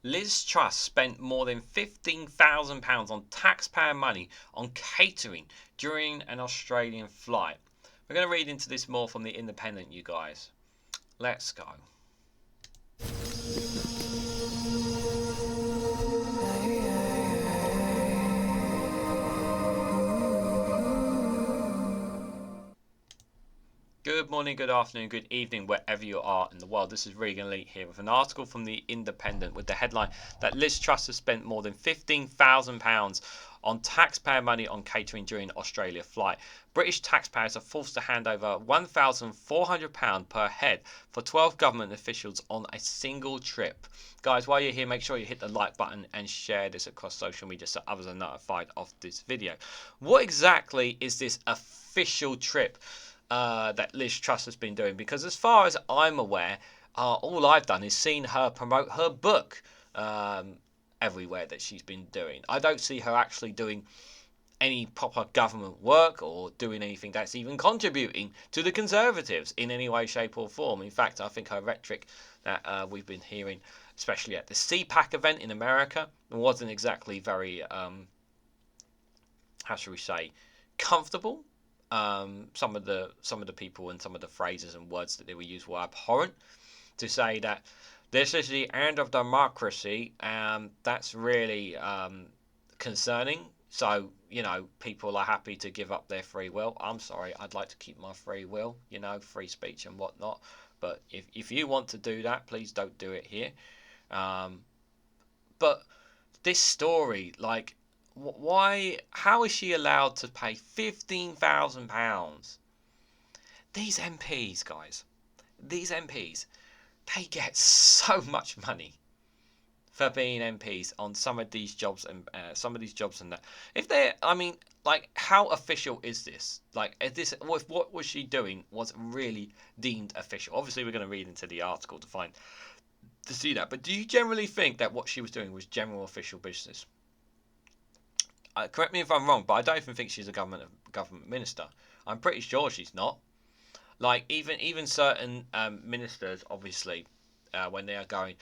Liz Truss spent more than £15,000 on taxpayer money on catering during an Australian flight. We're going to read into this more from The Independent, you guys. Let's go. Good morning, good afternoon, good evening, wherever you are in the world. This is Reganelite here with an article from The Independent with the headline that Liz Truss has spent more than £15,000 on taxpayer money on catering during Australia flight. British taxpayers are forced to hand over £1,400 per head for 12 government officials on a single trip. Guys, while you're here, make sure you hit the like button and share this across social media so others are notified of this video. What exactly is this official trip that Liz Truss has been doing? Because as far as I'm aware, all I've done is seen her promote her book everywhere that she's been doing. I don't see her actually doing any proper government work or doing anything that's even contributing to the Conservatives in any way, shape or form. In fact, I think her rhetoric that we've been hearing, especially at the CPAC event in America, wasn't exactly very, how should we say, comfortable. Some of the people and some of the phrases and words that they were used were abhorrent. To say that this is the end of democracy, that's really concerning. So, people are happy to give up their free will. I'm sorry, I'd like to keep my free will, free speech and whatnot. But if you want to do that, please don't do it here. But this story, like, why? How is she allowed to pay £15,000? These MPs, guys, these MPs, they get so much money for being MPs on some of these jobs and that. If they're, I mean, like, how official is this? Like, is this what was she doing was really deemed official? Obviously, we're going to read into the article to see that. But do you generally think that what she was doing was general official business? Correct me if I'm wrong, but I don't even think she's a government minister. I'm pretty sure she's not. Like, even certain ministers, obviously, when they are going,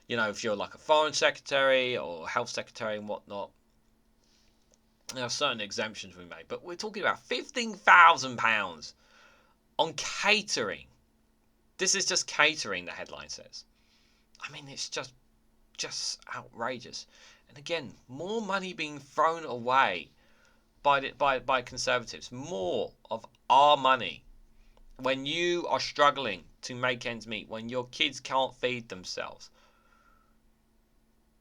if you're like a foreign secretary or health secretary and whatnot, there are certain exemptions we made. But we're talking about £15,000 on catering. This is just catering, the headline says. I mean, it's just outrageous. And again, more money being thrown away by Conservatives. More of our money when you are struggling to make ends meet, when your kids can't feed themselves.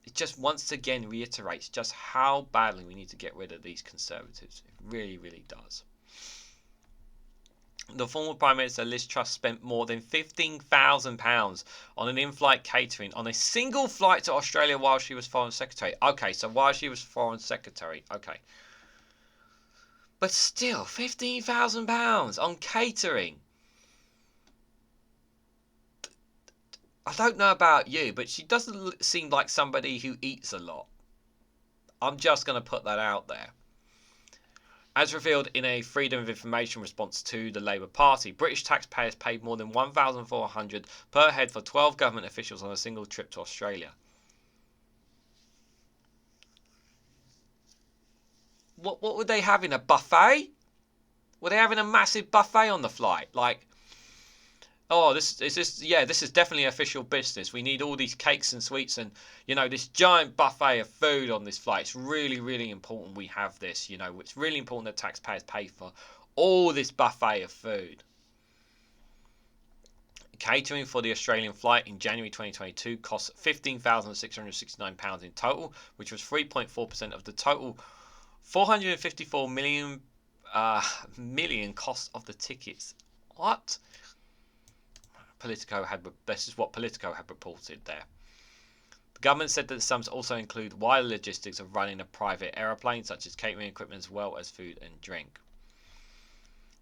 It just once again reiterates just how badly we need to get rid of these Conservatives. It really, really does. The former Prime Minister Liz Truss spent more than £15,000 on an in-flight catering on a single flight to Australia while she was Foreign Secretary. Okay, so while she was Foreign Secretary, okay. But still, £15,000 on catering. I don't know about you, but she doesn't seem like somebody who eats a lot. I'm just going to put that out there. As revealed in a Freedom of Information response to the Labour Party, British taxpayers paid more than £1,400 per head for 12 government officials on a single trip to Australia. What were they having, a buffet? Were they having a massive buffet on the flight? Like, oh, this is definitely official business. We need all these cakes and sweets and, this giant buffet of food on this flight. It's really, really important we have this, It's really important that taxpayers pay for all this buffet of food. Catering for the Australian flight in January 2022 cost £15,669 in total, which was 3.4% of the total $454 million cost of the tickets. What? This is what Politico had reported there. The government said that the sums also include wider logistics of running a private aeroplane, such as catering equipment as well as food and drink.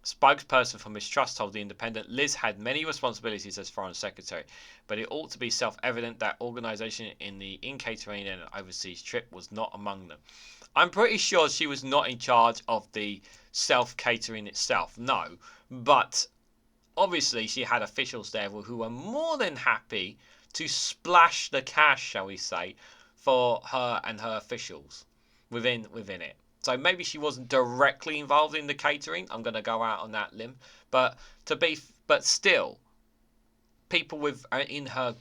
Spokesperson for Ms Truss told The Independent Liz had many responsibilities as Foreign Secretary, but it ought to be self-evident that organisation in the catering and overseas trip was not among them. I'm pretty sure she was not in charge of the self-catering itself, no, but obviously she had officials there who were more than happy to splash the cash, shall we say, for her and her officials within it. So maybe she wasn't directly involved in the catering. I'm going to go out on that limb, but but still, people in her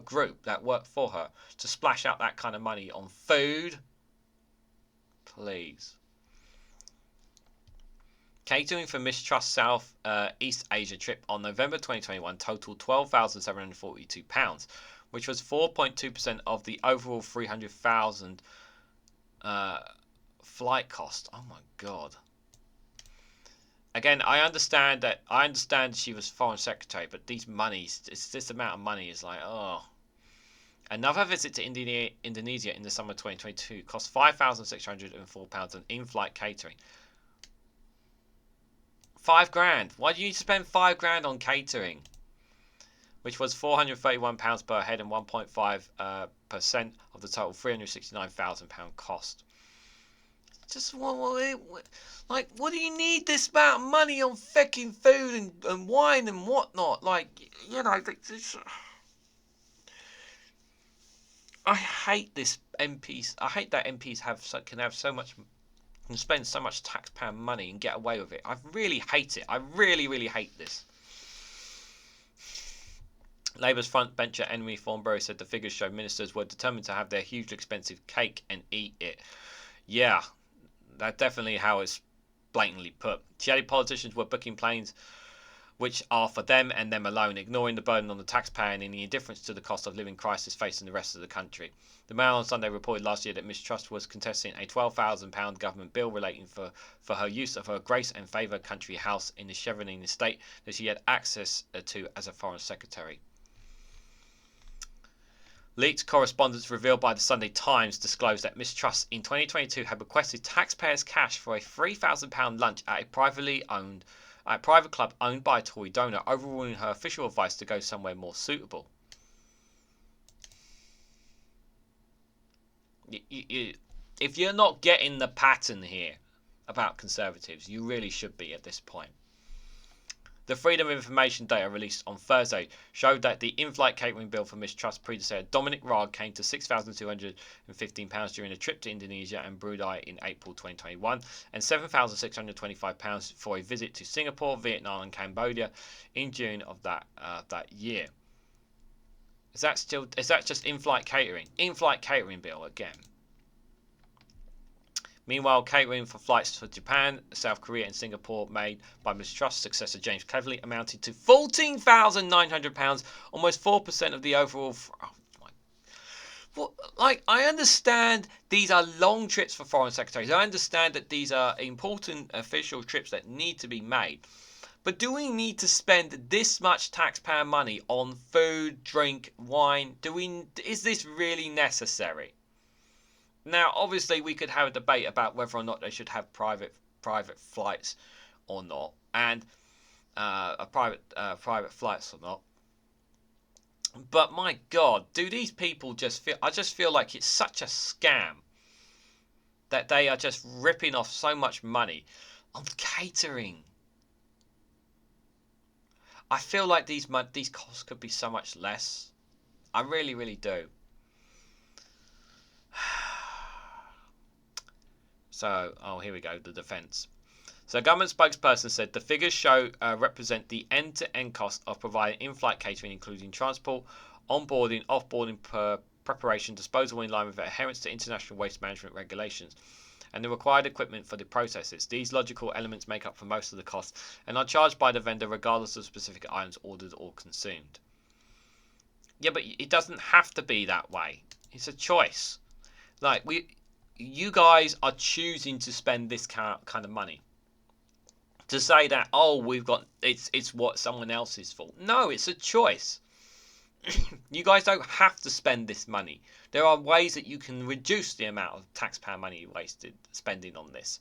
group that work for her to splash out that kind of money on food, please. Catering for Miss Truss South East Asia trip on November 2021 totaled £12,742, which was 4.2% of the overall 300,000 flight cost. Oh my god. Again, I understand she was foreign secretary, but these monies, this amount of money is like, oh. Another visit to Indonesia in the summer of 2022 cost £5,604 on in-flight catering. £5,000. Why do you need to spend £5,000 on catering? Which was £431 per head and 1.5% of the total £369,000 cost. Just like, what do you need this amount of money on fucking food and wine and whatnot? Like, you know, I hate this MPs. I hate that MPs can spend so much taxpayer money and get away with it. I really hate it. I really, really hate this. Labour's frontbencher Emily Thornberry said the figures show ministers were determined to have their hugely expensive cake and eat it. Yeah, that's definitely how it's blatantly put. She added politicians were booking planes which are for them and them alone, ignoring the burden on the taxpayer and any indifference to the cost of living crisis facing the rest of the country. The Mail on Sunday reported last year that Miss Truss was contesting a £12,000 government bill relating for her use of her Grace and Favour country house in the Chevenine estate that she had access to as a foreign secretary. Leaked correspondence revealed by the Sunday Times disclosed that Miss Truss in 2022 had requested taxpayers' cash for a £3,000 lunch at a private club owned by a Tory donor, overruling her official advice to go somewhere more suitable. If you're not getting the pattern here about Conservatives, you really should be at this point. The Freedom of Information data released on Thursday showed that the in-flight catering bill for Miss Truss predecessor Dominic Raab came to £6,215 during a trip to Indonesia and Brunei in April 2021, and £7,625 for a visit to Singapore, Vietnam, and Cambodia in June of that year. Is that just in-flight catering? In-flight catering bill again. Meanwhile, catering for flights to Japan, South Korea and Singapore made by Ms Truss' successor James Cleverly amounted to £14,900, almost 4% of the overall... I understand these are long trips for foreign secretaries. I understand that these are important official trips that need to be made. But do we need to spend this much taxpayer money on food, drink, wine? Is this really necessary? Now, obviously, we could have a debate about whether or not they should have private flights or not, and private flights or not. But my God, do these people just feel? I just feel like it's such a scam that they are just ripping off so much money on catering. I feel like these costs could be so much less. I really, really do. So, here we go, the defence. So, a government spokesperson said the figures represent the end-to-end cost of providing in-flight catering, including transport, onboarding, offboarding, preparation, disposal in line with adherence to international waste management regulations, and the required equipment for the processes. These logical elements make up for most of the cost and are charged by the vendor regardless of specific items ordered or consumed. Yeah, but it doesn't have to be that way. It's a choice. You guys are choosing to spend this kind of money. To say that, it's what someone else's fault. No, it's a choice. You guys don't have to spend this money. There are ways that you can reduce the amount of taxpayer money spending on this.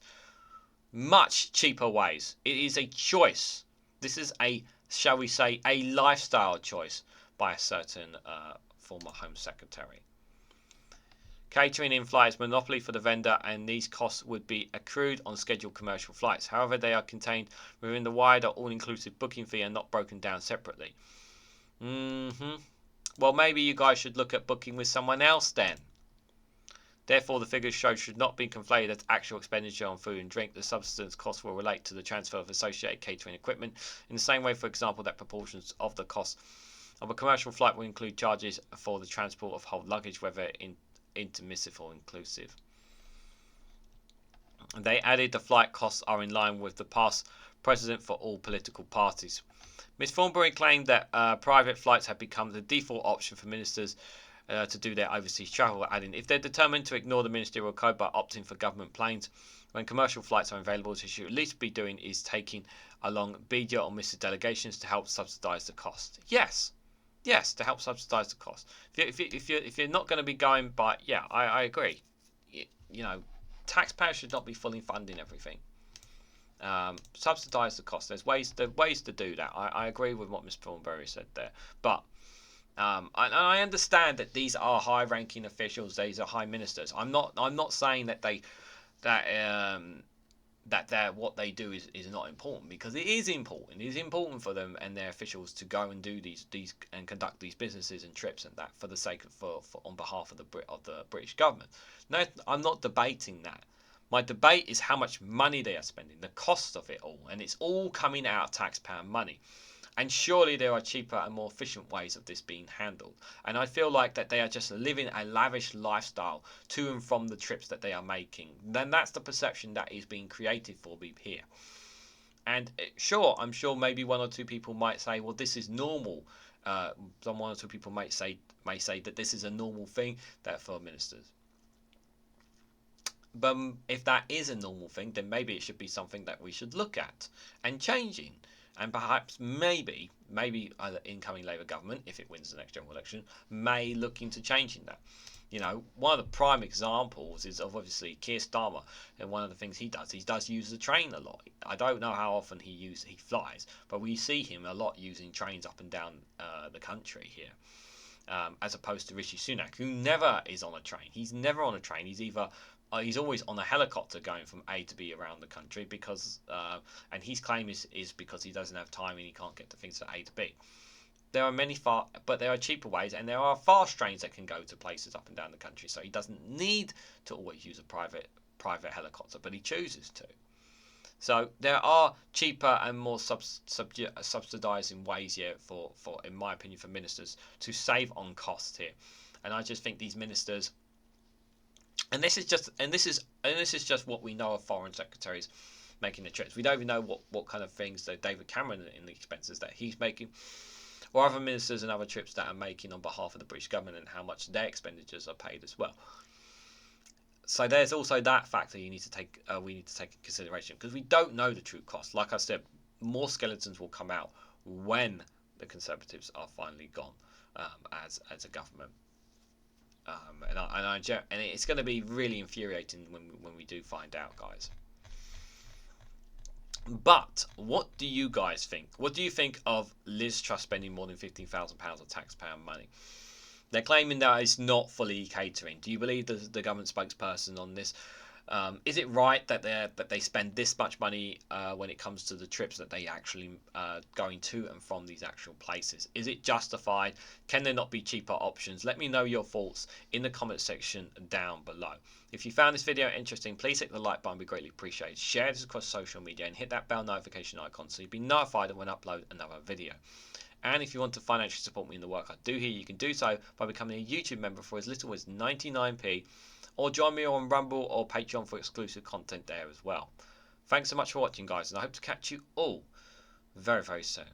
Much cheaper ways. It is a choice. This is shall we say, a lifestyle choice by a certain former Home Secretary. Catering in-flight is monopoly for the vendor, and these costs would be accrued on scheduled commercial flights. However, they are contained within the wider all-inclusive booking fee and not broken down separately. Well, maybe you guys should look at booking with someone else then. Therefore, the figures shown should not be conflated as actual expenditure on food and drink. The subsistence costs will relate to the transfer of associated catering equipment in the same way, for example, that proportions of the cost of a commercial flight will include charges for the transport of whole luggage, whether intermissive or inclusive. They added the flight costs are in line with the past precedent for all political parties. Ms Thornberry claimed that private flights have become the default option for ministers to do their overseas travel, adding, if they're determined to ignore the ministerial code by opting for government planes when commercial flights are available, what they should at least be doing is taking along BDO or Mr delegations to help subsidise the cost. Yes, to help subsidise the cost. If you're not going to be going by, yeah, I agree. You know, taxpayers should not be fully funding everything. Subsidise the cost. There's ways to do that. I agree with what Ms Thornberry said there, but I understand that these are high-ranking officials. These are high ministers. I'm not saying that that what they do is not important, because it is important. It is important for them and their officials to go and do these and conduct these businesses and trips and that for the sake of for on behalf of the British government. No, I'm not debating that. My debate is how much money they are spending, the cost of it all, and it's all coming out of taxpayer money. And surely there are cheaper and more efficient ways of this being handled. And I feel like that they are just living a lavish lifestyle to and from the trips that they are making. Then that's the perception that is being created for me here. And sure, I'm sure maybe one or two people might say, well, this is normal. One or two people may say that this is a normal thing that for ministers. But if that is a normal thing, then maybe it should be something that we should look at and changing. And perhaps maybe either incoming Labour government, if it wins the next general election, may look into changing that. You know, one of the prime examples is of obviously Keir Starmer, and one of the things he does use the train a lot. I don't know how often he flies, but we see him a lot using trains up and down the country here. As opposed to Rishi Sunak, who never is on a train. He's never on a train. He's always on a helicopter going from A to B around the country because, and his claim is because he doesn't have time and he can't get the things from A to B. There are but there are cheaper ways, and there are fast trains that can go to places up and down the country. So he doesn't need to always use a private helicopter, but he chooses to. So there are cheaper and more subsidising ways here for, in my opinion, for ministers to save on costs here. And I just think these ministers. And this is just what we know of foreign secretaries making the trips. We don't even know what kind of things that David Cameron in the expenses that he's making, or other ministers and other trips that are making on behalf of the British government, and how much their expenditures are paid as well. So there's also that factor we need to take into consideration, because we don't know the true cost. Like I said, more skeletons will come out when the Conservatives are finally gone as a government. And it's going to be really infuriating when we do find out, guys. But what do you guys think? What do you think of Liz Truss spending more than £15,000 of taxpayer money? They're claiming that it's not fully catering. Do you believe the government spokesperson on this? Is it right that they spend this much money when it comes to the trips that they actually going to and from these actual places? Is it justified? Can there not be cheaper options? Let me know your thoughts in the comment section down below. If you found this video interesting, please hit the like button, be greatly appreciated. Share this across social media and hit that bell notification icon so you'll be notified when I upload another video. And if you want to financially support me in the work I do here, you can do so by becoming a YouTube member for as little as 99p, or join me on Rumble or Patreon for exclusive content there as well. Thanks so much for watching, guys, and I hope to catch you all very, very soon.